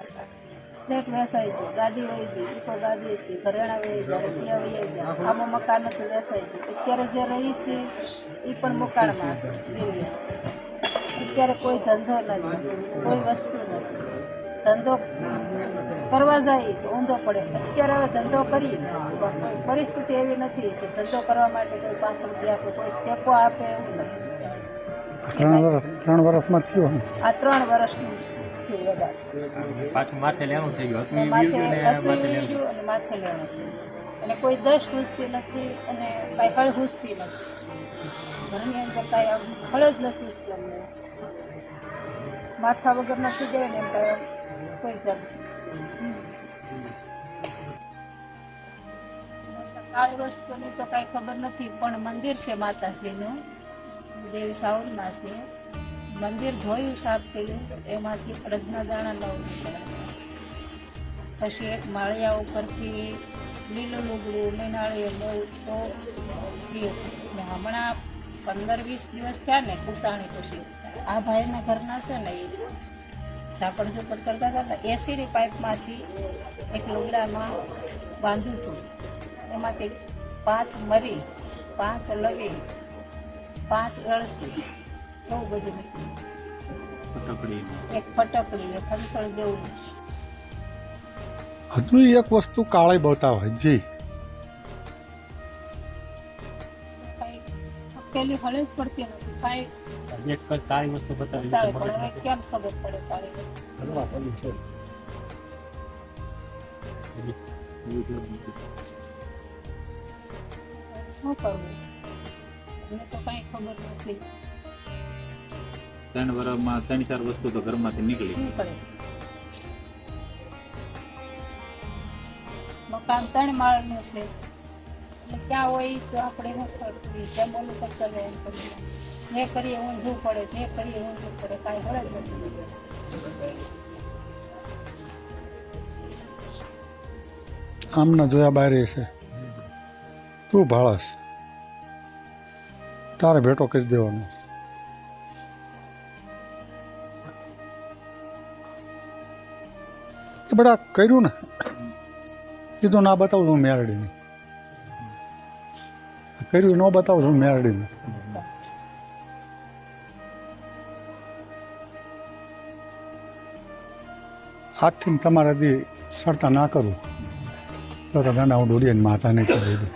Flat વેસાઈ ગયો, ગાડી વહી ગઈ, ઇકો ગાડી હતી, ઘરેણા વહી ગયા, રૂપિયા વહી ગયા, આમાં મકાન હતું વેસાઈ ગયું. અત્યારે જે રહીશ એ પણ મુકાળમાં હશે, ગીરવે છે. અત્યારે કોઈ ધંધો નથી, કોઈ વસ્તુ નથી. ધંધો કરવા જાય તો ઊંધો પડે. અત્યારે હવે ધંધો કરી પરિસ્થિતિ એવી નથી કે ધંધો કરવા માટે કોઈ પાછળ ગયા કે કોઈ ટેકો આપે એવું નથી. 3 વર્ષમાં થયું આ 3 વર્ષનું થયું વધારે. પાછું માથે લેવાનું થઈ ગયું અને માથે હતું ગયું અને માથે લેવાનું થયું. અને કોઈ દશ ઘૂસતી નથી અને કાંઈ હળ ઘૂસતી નથી. ઘરની અંદર કાંઈ આમ હળ જ નથી ઘૂસતી અમને. માથા વગર નથી જાય ને એમ કાંઈ કોઈ જમ કાળી વસ્તુની તો કાંઈ ખબર નથી, પણ મંદિર છે માતાશ્રીનું, દેવી સાવરમાં છે. મંદિર જોયું સાફ થયું, એમાંથી અડદના દાણા 9 નીકળ્યા. પછી એક માળિયા ઉપરથી લીલું લુગડું ને નાળિયેર એવું તો થયું. ને હમણાં 15-20 દિવસ થયા ને કુટાણી પછી આ ભાઈના ઘરના છે ને એ ઝાપડ ઝૂપડ કરતા હતા. એસીની પાઇપમાંથી એક લુગડામાં બાંધ્યું હતું. એમાંથી 5 મરી, 5 લવી, 5 અળસી, બહુ બધું નીકળ્યું. એક ફટકડી, એક હંસળ જેવું. હજુ એક વસ્તુ કાળી બતાવે જી પેલી હળે જ પડતી નથી. કાંઈ એક તારી વસ્તુ બતાવી બતાવે પણ હવે કેમ ખબર પડે તારી વસ્તુ? શું કરવું મને તો કાંઈ ખબર નથી. 3 વર્ષમાં 3-4 વસ્તુ તો ઘરમાંથી નીકળી. શું કરે? મકાન 3 માળનું છે એટલે ક્યાં હોય તો આપણે શું કરવું? જેમ બોલું તો ચાલે એમ કરીએ. જે કરીએ ઊંધું પડે, જે કરીએ ઊંધું પડે, કાંઈ હળે જ નથી. આમના જોયા બહાર છે તું ભાળસ તારે ભેટો કરી દેવાનો. એ બધા કર્યું ને કીધું ના બતાવું છું મેરડીને, કર્યું ન બતાવું છું મેરડીને. આજથી તમારા દી સરતા ના કરું તો ગાના હું દોડીને માતાને કહી દઉં.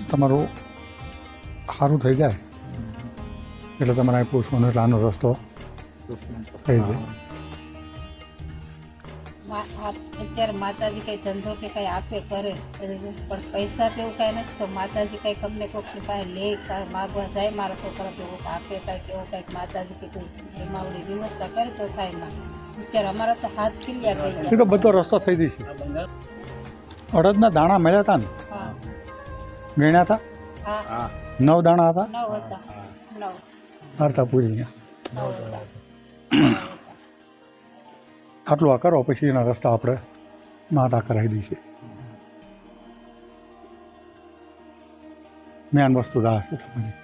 તમારું સારું થઈ જાય એટલે તમારે પૂછવાનું એટલે આનો રસ્તો થઈ જાય. અત્યારે માતાજી કઈ ધંધો કે કઈ આપે કરે પણ પૈસા તો એવું કઈ નથી. તો માતાજી કઈક અમને કોઈકની પાસે લે કાંઈ માગવા જાય મારા છોકરા કેવું આપે કાંઈક એવું કાંઈક માતાજી કીધું એમાં વ્યવસ્થા કરે તો થાય માં. અત્યારે અમારા તો હાથ ખીલ્યા થઈ એ ગયા. તો બધો રસ્તો થઈ જશે. અડદના દાણા મળ્યા હતા ને, હા ગણ્યા હતા હા 9 દાણા હતા. 9 હતા 9 હારતા પૂરી ગયા. 9 હતા. આટલું આ કરો પછી એના રસ્તા આપણે માતા કરાવી દઈશું. મેન વસ્તુ આ છે તમારી.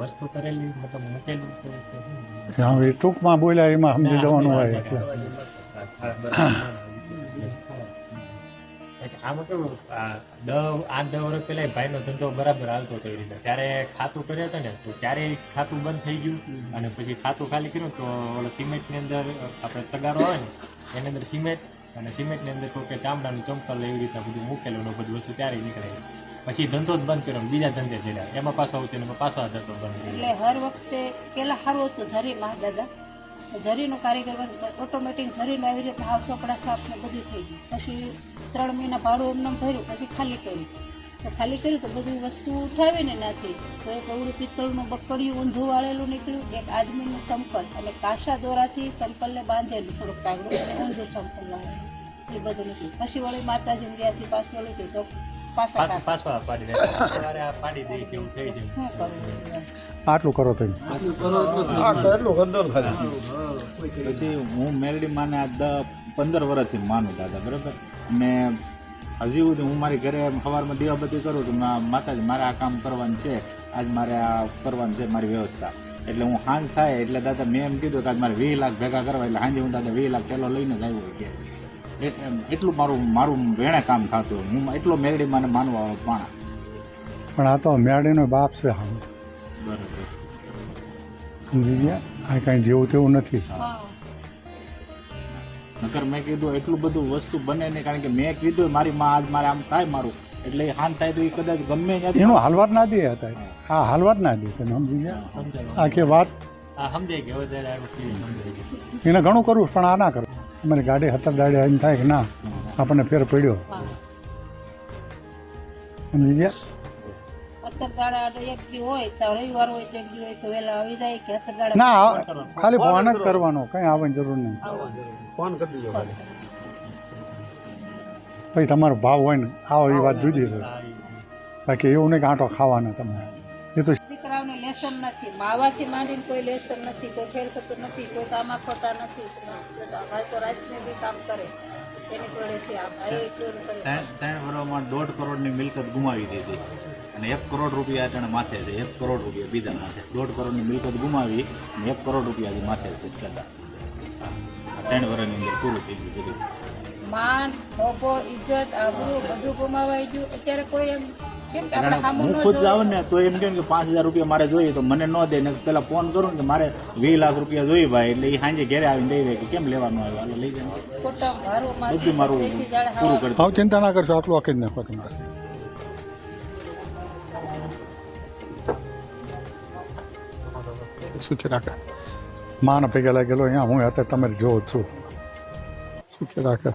વસ્તુ કરેલી મતલબ મૂકેલું હવે ટૂંકમાં બોલ્યા એમાં સમજી જવાનું હોય એટલે આમાં કેવું 8-10 વર્ષ પહેલા ભાઈનો ધંધો બરાબર હાલતો હતો એ રીતે. ત્યારે ખાતું કર્યા હતા ને તો ત્યારે ખાતું બંધ થઈ ગયું અને પછી ખાતું ખાલી કર્યું તો ઓલો સિમેન્ટની અંદર આપણે તગારો આવે ને એની અંદર સિમેન્ટ અને સિમેન્ટની અંદર કોઈ કે ચામડાનું ચંપલ એવી રીતના બધું મૂકેલું બધી વસ્તુ ત્યારે નીકળે. પછી ધંધો જ બંધ કર્યો, બીજા ધંધે થયેલા એમાં પાછો આવતી એમાં પાછો આ ધંધો બંધ કર્યો. એટલે હર વખતે પેલા સારું હતું ઝરીમાં દાદા, ઝરીનો કારીગર ઓટોમેટિક ઝરીનો આવી રીતે હાવ ચોપડા સાફ ને બધું થઈ ગયું. પછી 3 મહિના ભાડું એમને ભર્યું, પછી ખાલી કર્યું. તો ખાલી કર્યું તો બધી વસ્તુ ઉઠાવીને નાથી તો એક અવળું પિત્તળનું બકડિયું ઊંધું વાળેલું નીકળ્યું, એક આદમીનું સંપલ અને કાશા દોરાથી સંપલને બાંધેલું થોડુંક કાગડું અને ઊંધું સંપલ વાળેલું એ બધું નીકળ્યું. પછી વળી માતાજીની ત્યાંથી પાછું વળ્યું હતું તો પાછા પાડી દે પાડી દે એવું થઈ જાય. શું કરવું? આટલું કરો તો પછી હું મેરડી માને આ 15 વર્ષથી માનું દાદા, બરાબર. અને હજી સુધી હું મારી ઘરે સવારમાં દીવાબત્તી કરું તો માતાજી મારે આ કામ કરવાનું છે આજ મારે આ કરવાનું છે મારી વ્યવસ્થા. એટલે હું સાંજ થાય એટલે દાદા મેં એમ કીધું કે આજ મારે 20 લાખ ભેગા કરવા, એટલે સાંજે હું દાદા 20 લાખ પેલો લઈને જ આવ્યો કે એટલું મારું વેણે કામ થતું. હું એટલો મેરડી મને માનવા વાળો માણસ. પણ આ તો મેળીનો બાપ છે હા, બરાબર. સમજી ગયા? આ કાંઈ જેવું તેવું નથી. હા. નકર મેં કીધું એટલું બધું વસ્તુ બને નહીં, કારણ કે મેં કીધું મારી માં આજ મારે આમ થાય મારું, એટલે એ હાન થાય તો એ કદાચ ગમે એનો હાલવાત ના દે હતા, આ હાલવાત ના દે. તમે સમજી ગયા? આખી વાત હા સમજાઈ ગયો, હવે જ્યારે આ વસ્તુ સમજાઈ ગઈ. એને ઘણું કરવું પણ આ ના કરવું. અમારી ગાડી 17 દાડે એમ થાય કે ના આપણને ફેર પડ્યો. હા. સમજી ગયા? 17 દાડા એક દી હોય તો રવિવાર હોય તો એક દી હોય તો વહેલા આવી જાય કે 17 દાડા ના ખાલી ફોન જ કરવાનો, કઈ આવવાની જરૂર નહીં. ભાઈ તમારો ભાવ હોય ને આવો એ વાત જુદી છે. બાકી એવું નહીં કે આંટો ખાવાના તમે. એ તો દીકરાઓને લેસન નથી, માવાથી માંડીને કોઈ લેસન નથી, કોઈ ફેર થતું નથી, કોઈ કામમાં ખોટા નથી. ભાઈ તો રાતને બી કામ કરે, એની જોડે છે આ ભાઈ જોડે કરે. 3 વર્ષમાં 1.5 કરોડની મિલકત ગુમાવી દીધી અને 1 કરોડ રૂપિયા તેને માથે છે. 1 કરોડ રૂપિયા બીજા માથે 1.5 કરોડની મિલકત ગુમાવી અને 1 કરોડ રૂપિયા હજી માથે છે. 3 વર્ષની અંદર પૂરું થઈ ગયું બધું. માન, મોભો, ઇજ્જત, આબરૂ બધું ગુમાવાઈ ગયું. અત્યારે કોઈ એમ કેમ કે આપણે સામું હું ન ખુદ જોઈએ. જાઉં ને તો એમ કેમ કે 5000 રૂપિયા મારે જોઈએ તો મને ન દે ને પેલા ફોન કરું ને કે મારે 20 લાખ રૂપિયા જોઈએ ભાઈ, એટલે એ સાંજે ઘરે આવીને દઈ દે કે કેમ લેવાનું આવ્યું, હાલો લઈ જાય. ખોટા ભારું માથે બધું મારું તેથી જાણે પૂરું હા. કરી ભાવ ચિંતા ના કરશો, આટલું આખી જ નાખો તમે. સુખી રાખે. માન ભેગા લાગેલો અહીંયા હું અત્યારે તમારે જોઉં છું. સુખી રાખે.